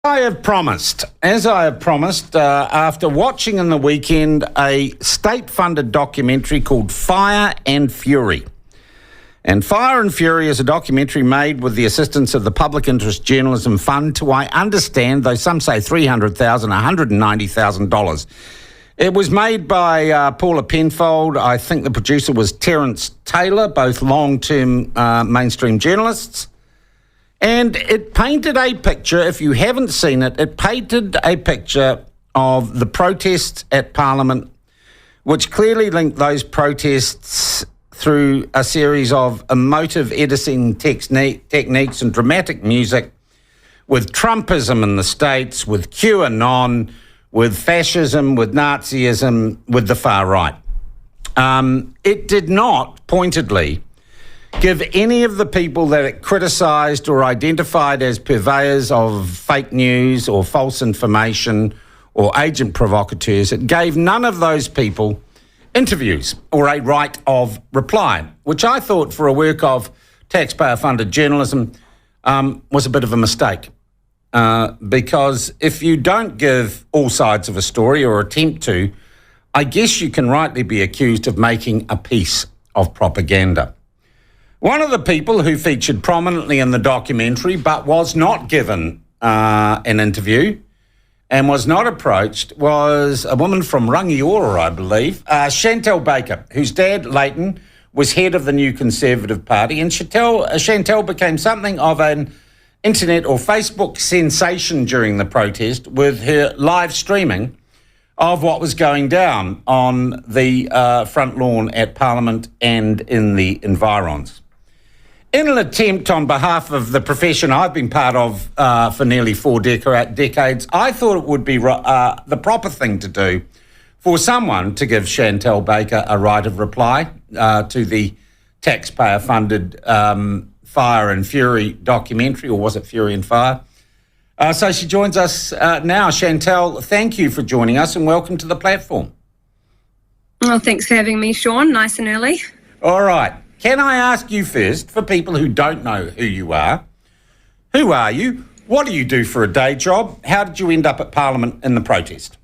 As I have promised, after watching in the weekend a state-funded documentary called Fire and Fury. And Fire and Fury is a documentary made with the assistance of the Public Interest Journalism Fund to, I understand, though some say $300,000, $190,000. It was made by Paula Penfold. I think the producer was Terence Taylor, both long-term mainstream journalists. And it painted a picture, if you haven't seen it, it painted a picture of the protests at Parliament, which clearly linked those protests through a series of emotive editing techniques and dramatic music with Trumpism in the States, with QAnon, with fascism, with Nazism, with the far right. It did not, pointedly, give any of the people that it criticised or identified as purveyors of fake news or false information or agent provocateurs, it gave none of those people interviews or a right of reply, which I thought for a work of taxpayer-funded journalism was a bit of a mistake. Because if you don't give all sides of a story or attempt to, I guess you can rightly be accused of making a piece of propaganda. One of the people who featured prominently in the documentary but was not given an interview and was not approached was a woman from Rangiora, I believe, Chantelle Baker, whose dad, Leighton, was head of the New Conservative Party. And Chantelle became something of an internet or Facebook sensation during the protest with her live streaming of what was going down on the front lawn at Parliament and in the environs. In an attempt on behalf of the profession I've been part of for nearly 4 decades, I thought it would be the proper thing to do for someone to give Chantelle Baker a right of reply to the taxpayer-funded Fire and Fury documentary, or was it Fury and Fire? So she joins us now. Chantelle, thank you for joining us and welcome to the platform. Well, thanks for having me, Sean. Nice and early. All right. Can I ask you first, for people who don't know who you are, who are you? What do you do for a day job? How did you end up at Parliament in the protest?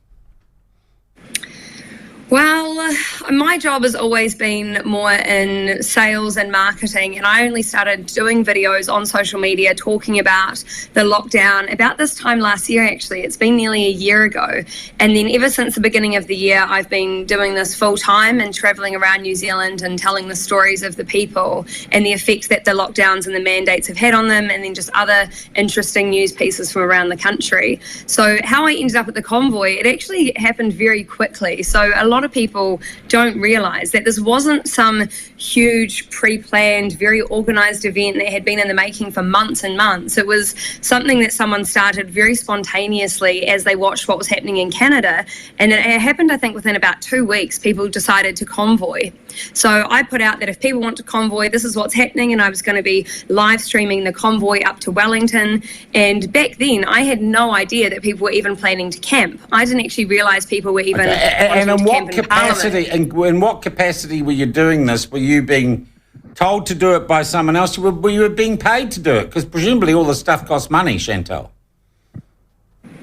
Well, my job has always been more in sales and marketing, and I only started doing videos on social media talking about the lockdown about this time last year, actually. It's been nearly a year ago. And then ever since the beginning of the year, I've been doing this full time and travelling around New Zealand and telling the stories of the people and the effect that the lockdowns and the mandates have had on them, and then just other interesting news pieces from around the country. So how I ended up at the convoy, it actually happened very quickly. So a lot of people don't realise that this wasn't some huge pre-planned, very organised event that had been in the making for months and months. It was something that someone started very spontaneously as they watched what was happening in Canada, and it happened, I think, within about 2 weeks. People decided to convoy. So I put out that if people want to convoy, this is what's happening, and I was going to be live streaming the convoy up to Wellington. And back then, I had no idea that people were even planning to camp. I didn't actually realise people were even and in what capacity? Parliament. And in what capacity were you doing this? Were you being told to do it by someone else? Were you being paid to do it? Because presumably all the stuff costs money, Chantelle.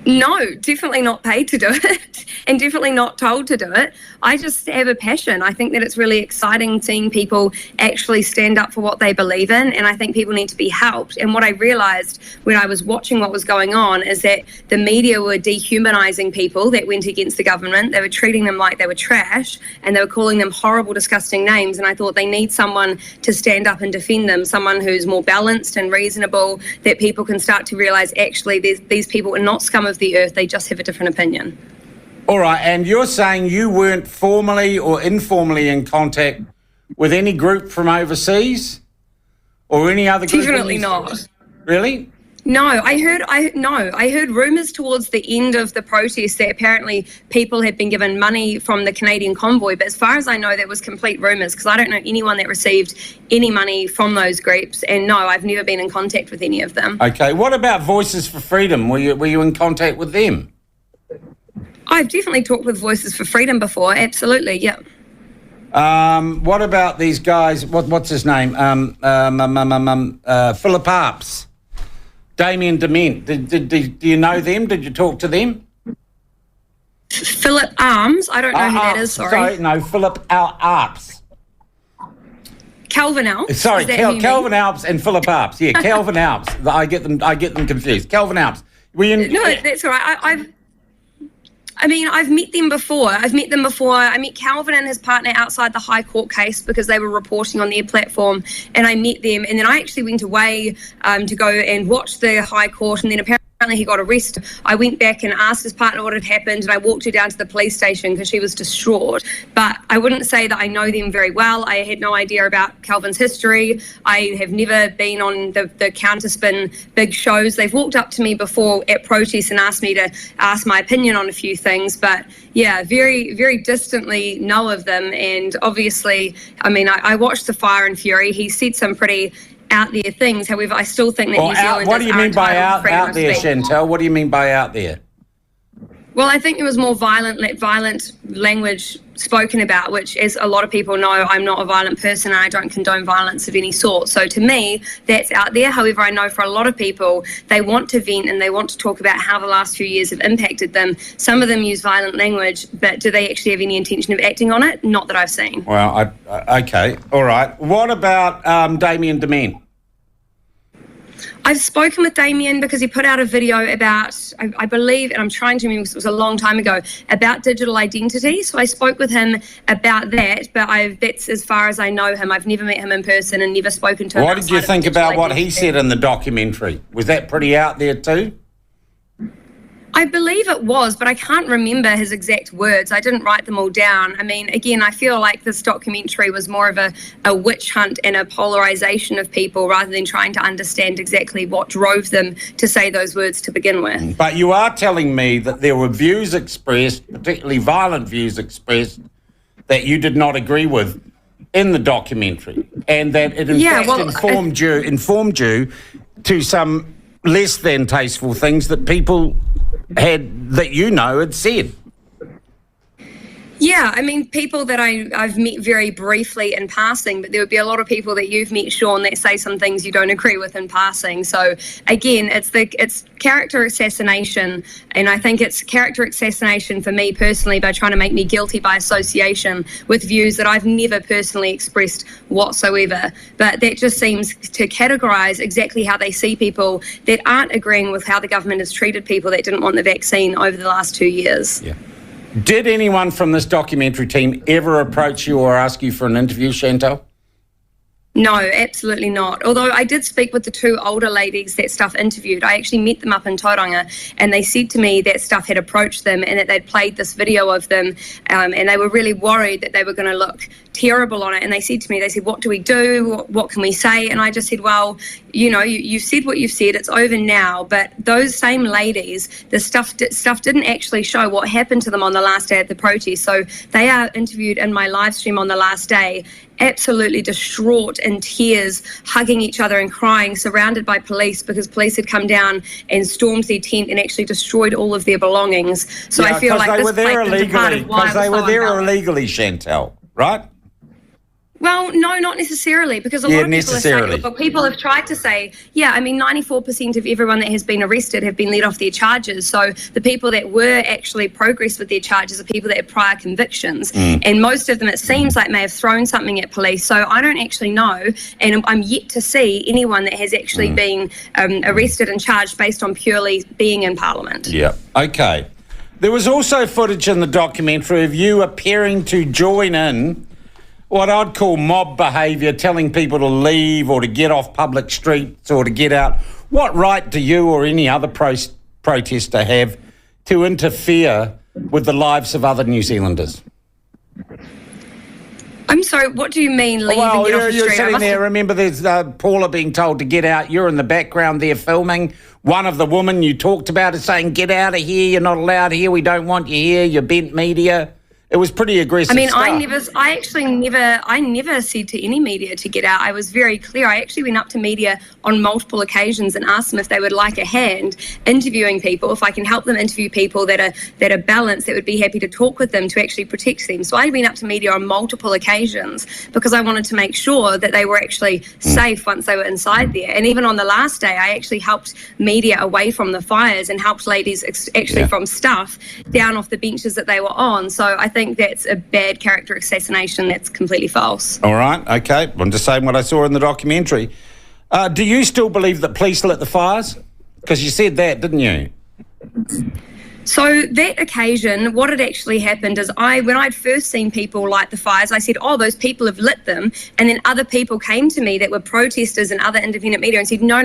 No, definitely not paid to do it and definitely not told to do it. I just have a passion. I think that it's really exciting seeing people actually stand up for what they believe in, and I think people need to be helped. And what I realised when I was watching what was going on is that the media were dehumanising people that went against the government. They were treating them like they were trash, and they were calling them horrible, disgusting names. And I thought they need someone to stand up and defend them, someone who's more balanced and reasonable, that people can start to realise actually these people are not scum of the earth, they just have a different opinion. All right, and you're saying you weren't formally or informally in contact with any group from overseas or any other group? Definitely not. Really? No, I heard rumours towards the end of the protest that apparently people had been given money from the Canadian convoy, but as far as I know, that was complete rumours, because I don't know anyone that received any money from those groups, and no, I've never been in contact with any of them. Okay, what about Voices for Freedom? Were you in contact with them? I've definitely talked with Voices for Freedom before, absolutely, yeah. What about these guys? What's his name? Philip Arps. Damien Dement. Do you know them? Did you talk to them? Philip Arms. I don't know who that is. Sorry. No, Philip Arps. Calvin Alps. Sorry, Calvin Alps and Philip Arps. Yeah, Calvin Alps. I get them confused. Calvin Alps. No, that's all right. I've met them before. I met Calvin and his partner outside the High Court case because they were reporting on their platform, and I met them. And then I actually went away to go and watch the High Court, and then apparently he got arrested. I went back and asked his partner what had happened, and I walked her down to the police station because she was distraught. But I wouldn't say that I know them very well. I had no idea about Calvin's history. I have never been on the counterspin big shows. They've walked up to me before at protests and asked me to ask my opinion on a few things. But yeah, very, very distantly know of them. And obviously, I watched the Fire and Fury. He said some pretty out there things. However, I still think that New Zealanders what do you mean by out there, speech. Chantelle? What do you mean by out there? Well, I think there was more violent language spoken about, which, as a lot of people know, I'm not a violent person and I don't condone violence of any sort. So to me, that's out there. However, I know for a lot of people, they want to vent and they want to talk about how the last few years have impacted them. Some of them use violent language, but do they actually have any intention of acting on it? Not that I've seen. Well, okay. All right. What about Damien Dement? I've spoken with Damien because he put out a video about, I believe, and I'm trying to remember because it was a long time ago, about digital identity. So I spoke with him about that, but that's as far as I know him. I've never met him in person and never spoken to him. What did you think about what he said in the documentary? Was that pretty out there too? I believe it was, but I can't remember his exact words. I didn't write them all down. Again, I feel like this documentary was more of a witch hunt and a polarization of people rather than trying to understand exactly what drove them to say those words to begin with. But you are telling me that there were views expressed, particularly violent views expressed, that you did not agree with in the documentary, and that it informed you to some less than tasteful things that people had said. Yeah, people that I've met very briefly in passing, but there would be a lot of people that you've met, Sean, that say some things you don't agree with in passing. So again, it's character assassination, and I think it's character assassination for me personally by trying to make me guilty by association with views that I've never personally expressed whatsoever. But that just seems to categorise exactly how they see people that aren't agreeing with how the government has treated people that didn't want the vaccine over the last 2 years. Yeah. Did anyone from this documentary team ever approach you or ask you for an interview, Chantelle? No, absolutely not. Although I did speak with the two older ladies that Stuff interviewed. I actually met them up in Tauranga, and they said to me that Stuff had approached them and that they'd played this video of them, and they were really worried that they were going to look terrible on it. And they said to me, what do we do? What can we say? And I just said, well, you've said what you've said. It's over now. But those same ladies, the Stuff didn't actually show what happened to them on the last day of the protest. So they are interviewed in my live stream on the last day, absolutely distraught, in tears, hugging each other and crying, surrounded by police because police had come down and stormed their tent and actually destroyed all of their belongings. So I feel like this played into part of why they were there illegally, Chantelle, right? Well, no, not necessarily, because a lot of people are saying, but people have tried to say, 94% of everyone that has been arrested have been let off their charges. So the people that were actually progressed with their charges are people that had prior convictions. And most of them, it seems like, may have thrown something at police. So I don't actually know, and I'm yet to see anyone that has actually been arrested and charged based on purely being in Parliament. Yeah, okay. There was also footage in the documentary of you appearing to join in what I'd call mob behaviour, telling people to leave or to get off public streets or to get out. What right do you or any other protester have to interfere with the lives of other New Zealanders? I'm sorry, what do you mean leave and get off the street? You're sitting there, remember there's Paula being told to get out, you're in the background there filming. One of the women you talked about is saying, get out of here, you're not allowed here, we don't want you here, you're bent media. It was pretty aggressive. I mean, stuff. I never said to any media to get out. I was very clear. I actually went up to media on multiple occasions and asked them if they would like a hand interviewing people, if I can help them interview people that are balanced, that would be happy to talk with them to actually protect them. So I went up to media on multiple occasions because I wanted to make sure that they were actually safe once they were inside there. And even on the last day, I actually helped media away from the fires and helped ladies from stuff down off the benches that they were on. So I think that's a bad character assassination. That's completely false. All right, okay. I'm just saying what I saw in the documentary. Do you still believe that police lit the fires? Because you said that, didn't you? So that occasion, what had actually happened is when I'd first seen people light the fires, I said, oh, those people have lit them. And then other people came to me that were protesters and other independent media and said, no.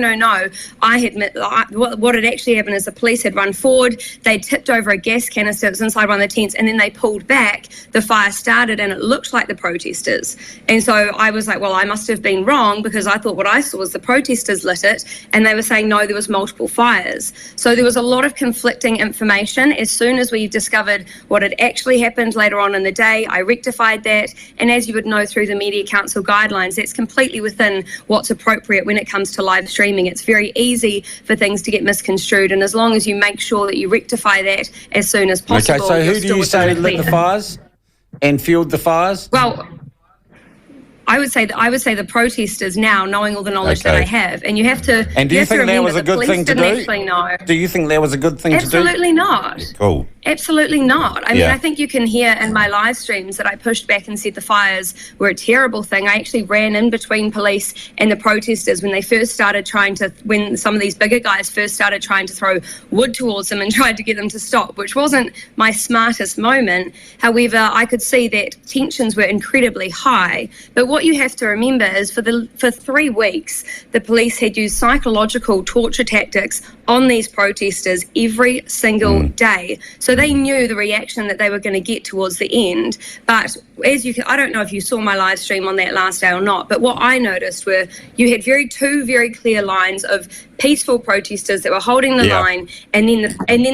I admit what had actually happened is the police had run forward, they tipped over a gas canister that was inside one of the tents, and then they pulled back, the fire started, and it looked like the protesters. And so I was like, well, I must have been wrong because I thought what I saw was the protesters lit it, and they were saying, no, there was multiple fires. So there was a lot of conflicting information. As soon as we discovered what had actually happened later on in the day, I rectified that. And as you would know through the Media Council guidelines, that's completely within what's appropriate when it comes to live streaming. It's very easy for things to get misconstrued. And as long as you make sure that you rectify that as soon as possible. Okay, so who do you say lit the fires and fueled the fires? Well, I would say the protesters now, knowing all the knowledge that I have, and you have to. And do you think that was a good thing to do? Do you think that was a good thing to do? Absolutely not. Cool. Absolutely not. I mean, I think you can hear in my live streams that I pushed back and said the fires were a terrible thing. I actually ran in between police and the protesters when when some of these bigger guys first started trying to throw wood towards them and tried to get them to stop, which wasn't my smartest moment. However, I could see that tensions were incredibly high. But what you have to remember is for 3 weeks, the police had used psychological torture tactics on these protesters every single day. So they knew the reaction that they were going to get towards the end. But I don't know if you saw my live stream on that last day or not, but what I noticed were you had two very clear lines of peaceful protesters that were holding the line, and then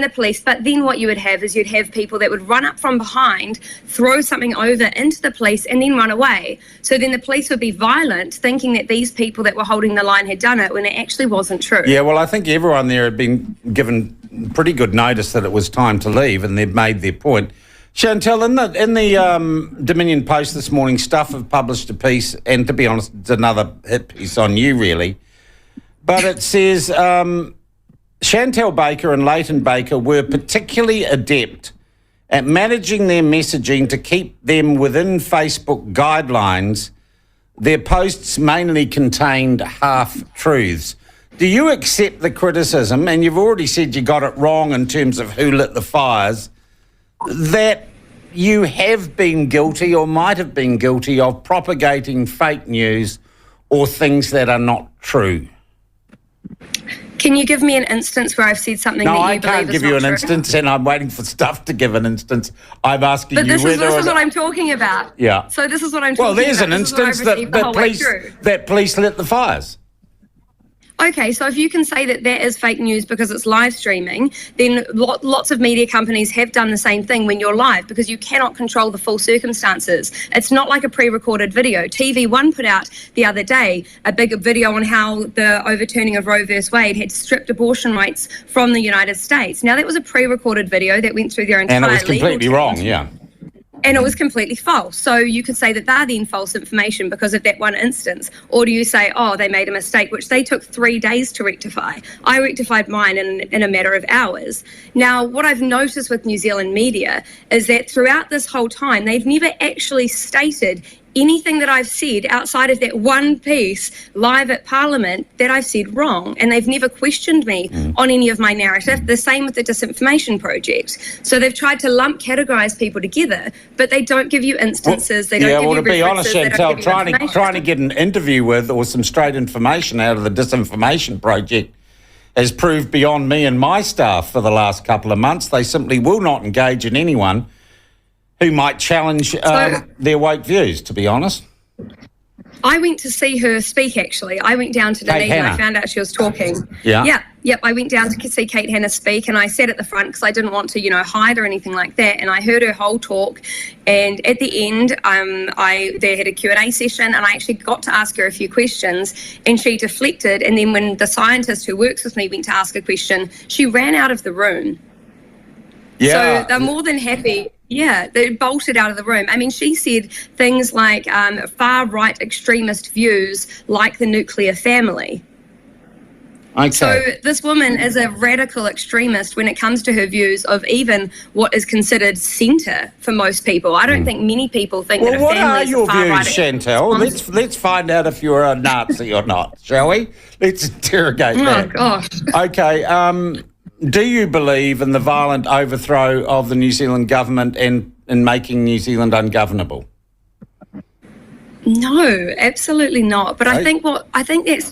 the police. But then what you would have is you'd have people that would run up from behind, throw something over into the police, and then run away. So then the police would be violent, thinking that these people that were holding the line had done it when it actually wasn't true. Yeah, well, I think everyone there had been given pretty good notice that it was time to leave, and they'd made their point. Chantelle, in the Dominion Post this morning, Stuff have published a piece, and to be honest, it's another hit piece on you, really. But it says Chantelle Baker and Leighton Baker were particularly adept at managing their messaging to keep them within Facebook guidelines. Their posts mainly contained half-truths. Do you accept the criticism, and you've already said you got it wrong in terms of who lit the fires, that you have been guilty or might have been guilty of propagating fake news or things that are not true? Can you give me an instance where I've said something that you believe is not true? No, I can't give you an instance, and I'm waiting for Stuff to give an instance. I'm asking you whether... But this is what I'm talking about. Yeah. So this is what I'm talking about. Well, there's an instance that police lit the fires. Okay, so if you can say that is fake news because it's live streaming, then lots of media companies have done the same thing when you're live, because you cannot control the full circumstances. It's not like a pre-recorded video. TV1 put out the other day a big video on how the overturning of Roe versus Wade had stripped abortion rights from the United States. Now, that was a pre-recorded video that went through their entire legal... And it was completely wrong, yeah. And it was completely false. So you could say that they're then false information because of that one instance. Or do you say, oh, they made a mistake, which they took 3 days to rectify. I rectified mine in a matter of hours. Now, what I've noticed with New Zealand media is that throughout this whole time, they've never actually stated anything that I've said outside of that one piece live at Parliament that I've said wrong. And they've never questioned me on any of my narrative. The same with the Disinformation Project. So they've tried to categorise people together, but they don't give you instances. They don't give you references. Yeah, well, to be honest, Chantelle, trying to get an interview with or some straight information out of the Disinformation Project has proved beyond me and my staff for the last couple of months. They simply will not engage in anyone who might challenge their woke views, to be honest. I went to see her speak, actually. I went down to Dunedin and I found out she was talking. Yeah. Yep, I went down to see Kate Hannah speak, and I sat at the front because I didn't want to, hide or anything like that. And I heard her whole talk. And at the end, they had a Q&A session, and I actually got to ask her a few questions, and she deflected. And then when the scientist who works with me went to ask a question, she ran out of the room. Yeah. So they're more than happy. Yeah, they bolted out of the room. I mean, she said things like far-right extremist views like the nuclear family. Okay. So this woman is a radical extremist when it comes to her views of even what is considered centre for most people. I don't think many people think that a what family are is your a far-right views, Chantelle? Let's find out if you're a Nazi or not, shall we? Let's interrogate that. Oh, gosh. Okay. Do you believe in the violent overthrow of the New Zealand government and in making New Zealand ungovernable? No, absolutely not. But I think what that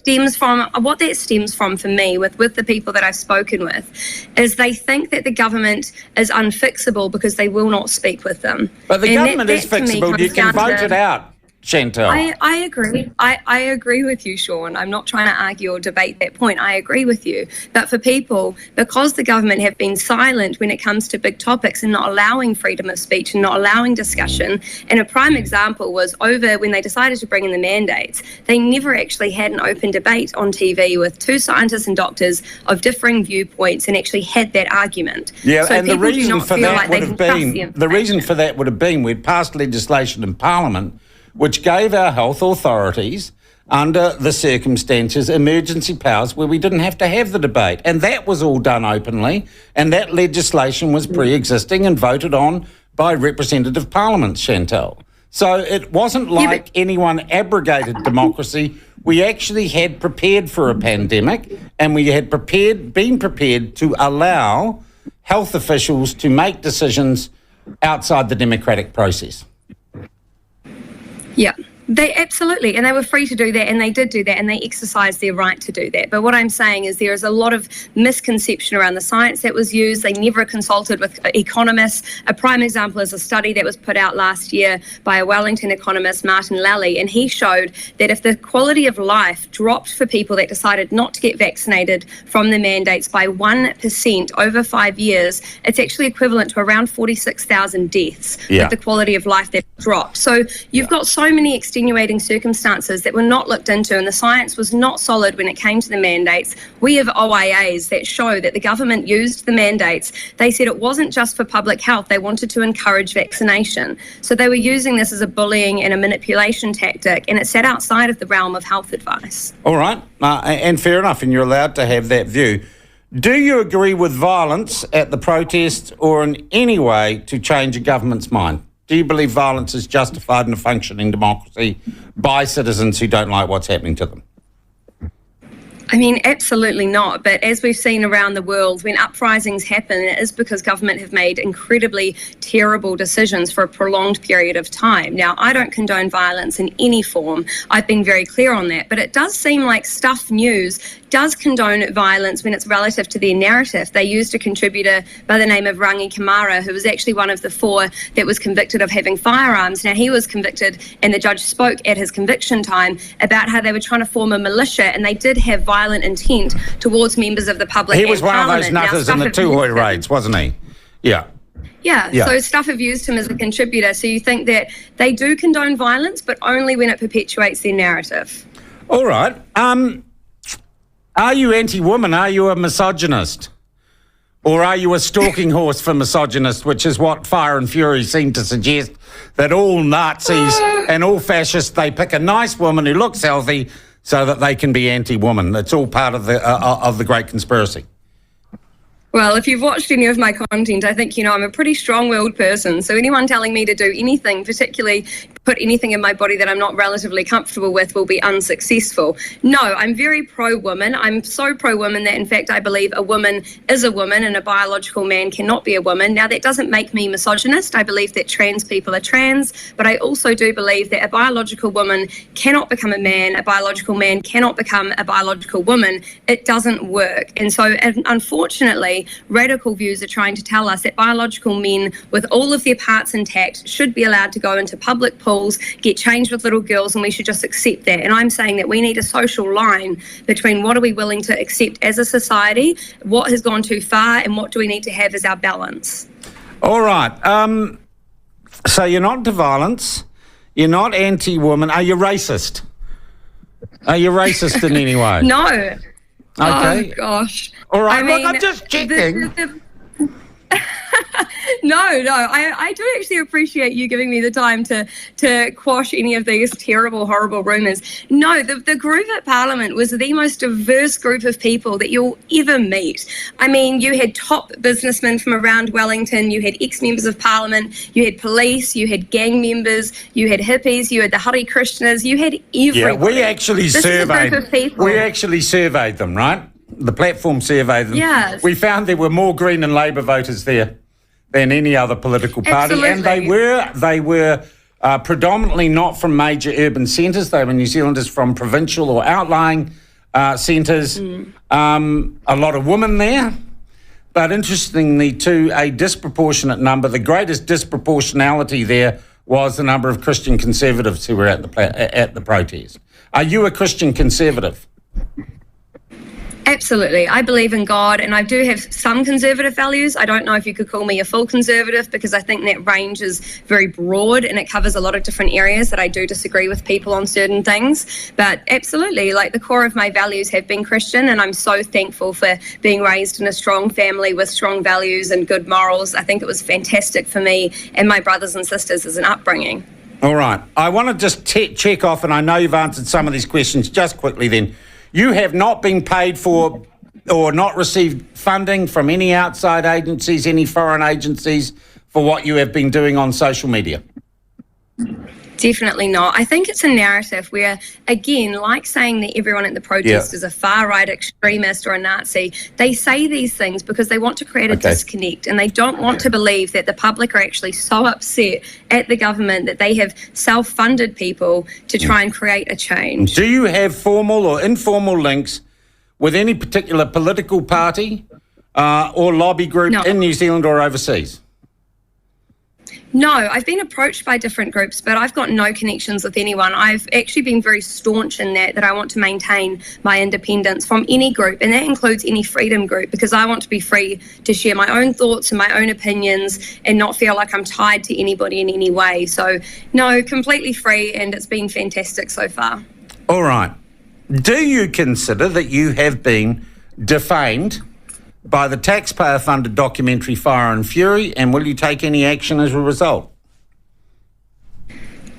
stems from for me with the people that I've spoken with is they think that the government is unfixable because they will not speak with them. But the government is fixable. You can vote it out, Chantelle. I agree. I agree with you, Sean. I'm not trying to argue or debate that point. I agree with you. But for people, because the government have been silent when it comes to big topics and not allowing freedom of speech and not allowing discussion, and a prime example was over when they decided to bring in the mandates, they never actually had an open debate on TV with two scientists and doctors of differing viewpoints and actually had that argument. Yeah, so and the reason for that would have been we'd passed legislation in Parliament which gave our health authorities, under the circumstances, emergency powers where we didn't have to have the debate. And that was all done openly, and that legislation was pre-existing and voted on by representative parliaments, Chantelle. So it wasn't like anyone abrogated democracy. We actually had prepared for a pandemic, and we had been prepared to allow health officials to make decisions outside the democratic process. Yeah, they absolutely, and they were free to do that, and they did do that, and they exercised their right to do that. But what I'm saying is there is a lot of misconception around the science that was used. They never consulted with economists. A prime example is a study that was put out last year by a Wellington economist, Martin Lally, and he showed that if the quality of life dropped for people that decided not to get vaccinated from the mandates by 1% over 5 years, it's actually equivalent to around 46,000 deaths with the quality of life that dropped. So you've got so many extenuating circumstances that were not looked into, and the science was not solid when it came to the mandates. We have OIAs that show that the government used the mandates. They said it wasn't just for public health. They wanted to encourage vaccination. So they were using this as a bullying and a manipulation tactic, and it sat outside of the realm of health advice. All right, and fair enough, and you're allowed to have that view. Do you agree with violence at the protests or in any way to change a government's mind? Do you believe violence is justified in a functioning democracy by citizens who don't like what's happening to them? I mean, absolutely not. But as we've seen around the world, when uprisings happen, it is because government have made incredibly terrible decisions for a prolonged period of time. Now, I don't condone violence in any form. I've been very clear on that. But it does seem like Stuff News does condone violence when it's relative to their narrative. They used a contributor by the name of Rangi Kamara, who was actually one of the 4 that was convicted of having firearms. Now, he was convicted, and the judge spoke at his conviction time about how they were trying to form a militia, and they did have violent intent towards members of the public. He was one of those nutters in the Tūhoe raids, wasn't he? Yeah. Yeah, so Stuff have used him as a contributor. So you think that they do condone violence, but only when it perpetuates their narrative. All right. Are you anti-woman? Are you a misogynist? Or are you a stalking horse for misogynists, which is what Fire and Fury seem to suggest, that all Nazis and all fascists, they pick a nice woman who looks healthy so that they can be anti-woman. It's all part of the great conspiracy. Well, if you've watched any of my content, I think you know I'm a pretty strong-willed person. So anyone telling me to do anything, particularly put anything in my body that I'm not relatively comfortable with, will be unsuccessful. No, I'm very pro-woman. I'm so pro-woman that, in fact, I believe a woman is a woman and a biological man cannot be a woman. Now, that doesn't make me misogynist. I believe that trans people are trans, but I also do believe that a biological woman cannot become a man, a biological man cannot become a biological woman. It doesn't work. And so, unfortunately, radical views are trying to tell us that biological men, with all of their parts intact, should be allowed to go into public pools schools, get changed with little girls, and we should just accept that. And I'm saying that we need a social line between what are we willing to accept as a society, what has gone too far, and what do we need to have as our balance. All right. So you're not into violence. You're not anti-woman. Are you racist? Are you racist in any way? No. Okay. Oh, gosh. All right. I Look, mean, I'm just checking. No, I do actually appreciate you giving me the time to quash any of these terrible, horrible rumours. No, the group at Parliament was the most diverse group of people that you'll ever meet. I mean, you had top businessmen from around Wellington, you had ex-members of Parliament, you had police, you had gang members, you had hippies, you had the Hare Krishnas, you had everybody. Yeah, we actually surveyed them, right? The platform surveyed them. Yes. We found there were more Green and Labour voters there than any other political party. Absolutely. And they were predominantly not from major urban centres. They were New Zealanders from provincial or outlying centres. A lot of women there. But interestingly, too, a disproportionate number, the greatest disproportionality there was the number of Christian conservatives who were at the protest. Are you a Christian conservative? Absolutely. I believe in God, and I do have some conservative values. I don't know if you could call me a full conservative, because I think that range is very broad and it covers a lot of different areas that I do disagree with people on certain things. But absolutely, like, the core of my values have been Christian, and I'm so thankful for being raised in a strong family with strong values and good morals. I think it was fantastic for me and my brothers and sisters as an upbringing. All right. I want to just check off, and I know you've answered some of these questions just quickly then. You have not been paid for or not received funding from any outside agencies, any foreign agencies, for what you have been doing on social media? Definitely not. I think it's a narrative where, again, like saying that everyone at the protest is a far-right extremist or a Nazi, they say these things because they want to create a disconnect, and they don't want to believe that the public are actually so upset at the government that they have self-funded people to try and create a change. Do you have formal or informal links with any particular political party or lobby group in New Zealand or overseas? No, I've been approached by different groups, but I've got no connections with anyone. I've actually been very staunch in that I want to maintain my independence from any group, and that includes any freedom group, because I want to be free to share my own thoughts and my own opinions and not feel like I'm tied to anybody in any way. So, no, completely free, and it's been fantastic so far. All right. Do you consider that you have been defamed by the taxpayer-funded documentary Fire and Fury, and will you take any action as a result?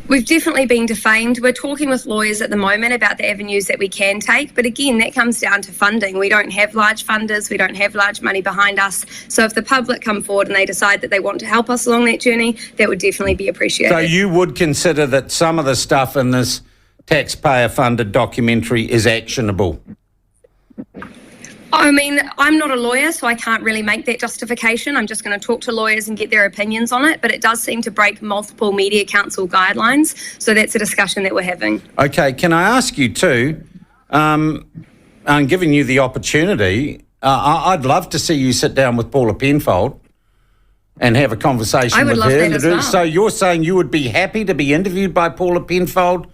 We've definitely been defamed. We're talking with lawyers at the moment about the avenues that we can take, but again, that comes down to funding. We don't have large funders, we don't have large money behind us, so if the public come forward and they decide that they want to help us along that journey, that would definitely be appreciated. So you would consider that some of the stuff in this taxpayer-funded documentary is actionable? I mean, I'm not a lawyer, so I can't really make that justification. I'm just going to talk to lawyers and get their opinions on it, but it does seem to break multiple Media Council guidelines, so that's a discussion that we're having. Okay, can I ask you too, I'm giving you the opportunity, I'd love to see you sit down with Paula Penfold and have a conversation with her. I would love that as well. So you're saying you would be happy to be interviewed by Paula Penfold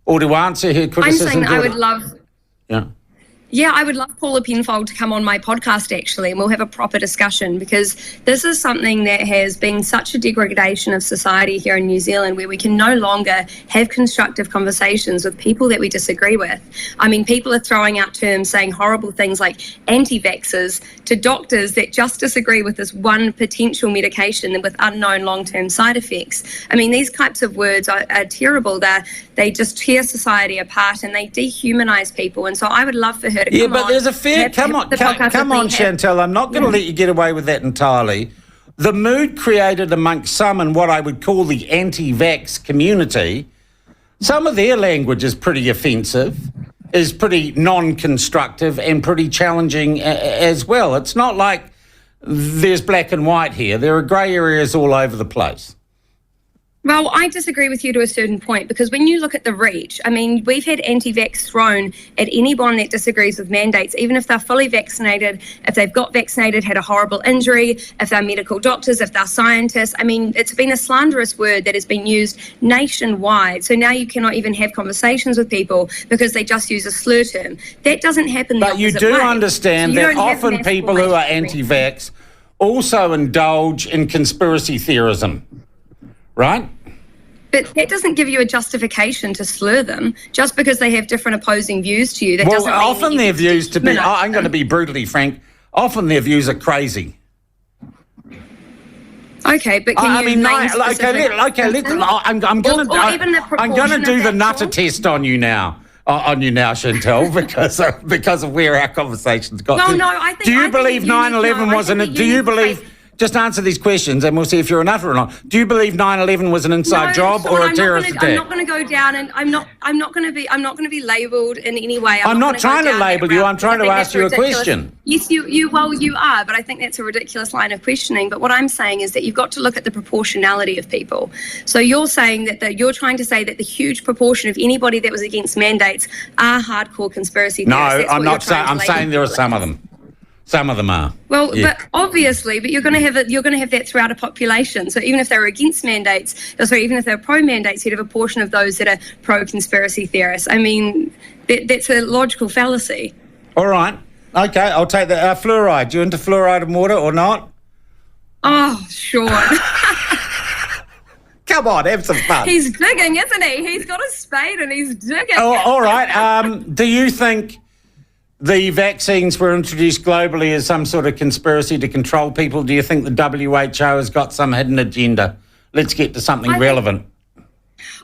or to answer her criticism? I'm saying I would love... Yeah, I would love Paula Penfold to come on my podcast, actually, and we'll have a proper discussion, because this is something that has been such a degradation of society here in New Zealand, where we can no longer have constructive conversations with people that we disagree with. I mean, people are throwing out terms saying horrible things like anti-vaxxers to doctors that just disagree with this one potential medication with unknown long-term side effects. I mean, these types of words are terrible. They just tear society apart and they dehumanize people. And so I would love for her to come on. Yeah, but there's a fair... Come on, Chantelle. I'm not going to let you get away with that entirely. The mood created amongst some in what I would call the anti-vax community, some of their language is pretty offensive, is pretty non-constructive and pretty challenging as well. It's not like there's black and white here. There are grey areas all over the place. Well, I disagree with you to a certain point, because when you look at the reach, I mean, we've had anti-vax thrown at anyone that disagrees with mandates, even if they're fully vaccinated, if they've got vaccinated, had a horrible injury, if they're medical doctors, if they're scientists. I mean, it's been a slanderous word that has been used nationwide. So now you cannot even have conversations with people because they just use a slur term. That doesn't happen the But you opposite do way. understand So you that don't have often mass people who are formation. anti-vax also indulge in conspiracy theorism, right? But that doesn't give you a justification to slur them just because they have different opposing views to you. That Well, doesn't mean often that you their can views, to be, discriminate I'm going to them. be brutally frank, often their views are crazy. Okay, but can I you mean, name I'm going to do the nutter test on you now. Chantelle, because of where our conversations got Well, to. no, I think. Do you I think believe that you need to 9/11 know- was I an? think that Do you need to believe? say- Just answer these questions, and we'll see if you're a nutter or not. Do you believe 9/11 was an inside job Sean, or a I'm terrorist I'm attack? not going to go down, and I'm not going to be labelled in any way. I'm not gonna go trying to down that label you. route I'm trying because to I ask think you a that's ridiculous. question. Yes, you are, but I think that's a ridiculous line of questioning. But what I'm saying is that you've got to look at the proportionality of people. So you're saying that you're trying to say that the huge proportion of anybody that was against mandates are hardcore conspiracy No, theorists. That's I'm what you're not saying. trying to I'm label saying there are people some as. of them. Some of them are. Well, Yeah. but obviously, you're going to have it. You're going to have that throughout a population. So even if they're against mandates, even if they're pro-mandates, you'd have a portion of those that are pro-conspiracy theorists. I mean, that's a logical fallacy. All right. Okay, I'll take that. Fluoride. You into fluoride in water or not? Oh, Sean. Come on, have some fun. He's digging, isn't he? He's got a spade and he's digging. Oh, all right. Do you think the vaccines were introduced globally as some sort of conspiracy to control people? Do you think the WHO has got some hidden agenda? Let's get to something relevant.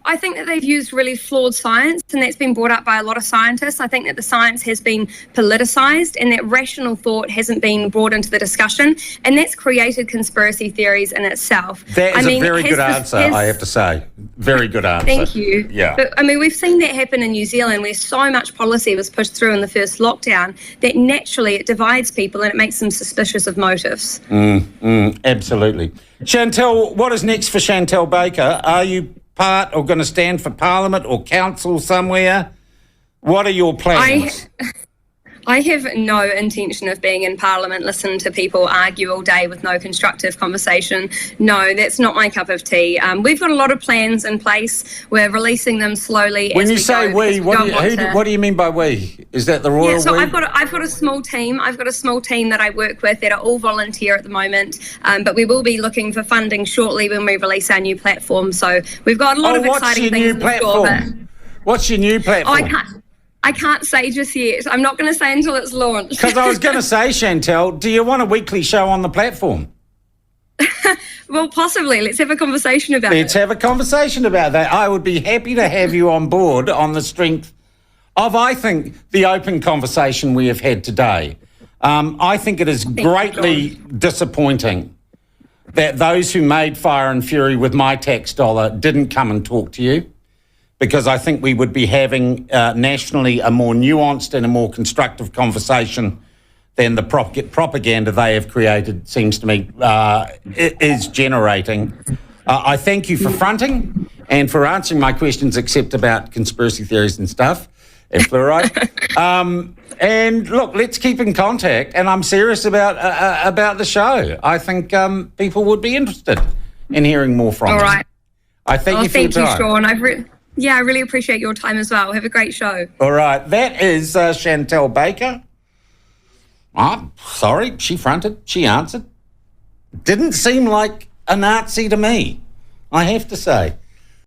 I think that they've used really flawed science, and that's been brought up by a lot of scientists. I think that the science has been politicised and that rational thought hasn't been brought into the discussion, and that's created conspiracy theories in itself. That is a very good answer, I have to say. Very good answer. Thank you. Yeah. But, I mean, we've seen that happen in New Zealand where so much policy was pushed through in the first lockdown that naturally it divides people and it makes them suspicious of motives. Absolutely. Chantelle, what is next for Chantelle Baker? Are you part or going to stand for Parliament or council somewhere? What are your plans? I have no intention of being in Parliament, listening to people argue all day with no constructive conversation. No, that's not my cup of tea. We've got a lot of plans in place. We're releasing them slowly. When as you we say go, we, because don't what do you mean by we? Is that the royal Yeah, so we? I've got a small team. I've got a small team that I work with that are all volunteer at the moment. But we will be looking for funding shortly when we release our new platform. So we've got a lot of exciting things in store. What's your new platform? I can't say just yet. I'm not going to say until it's launched. Because I was going to say, Chantelle, do you want a weekly show on the platform? Well, possibly. Let's have a conversation about it. Let's have a conversation about that. I would be happy to have you on board on the strength of, I think, the open conversation we have had today. I think it is greatly disappointing that those who made Fire and Fury with my tax dollar didn't come and talk to you, because I think we would be having nationally a more nuanced and a more constructive conversation than the propaganda they have created seems to me is generating. I thank you for fronting and for answering my questions, except about conspiracy theories and stuff, and fluoride. And look, let's keep in contact. And I'm serious about the show. I think people would be interested in hearing more from you. All right. I thank you for your time. Thank you, Sean. I really appreciate your time as well. Have a great show. All right. That is Chantelle Baker. Oh, sorry, she fronted. She answered. Didn't seem like a Nazi to me, I have to say.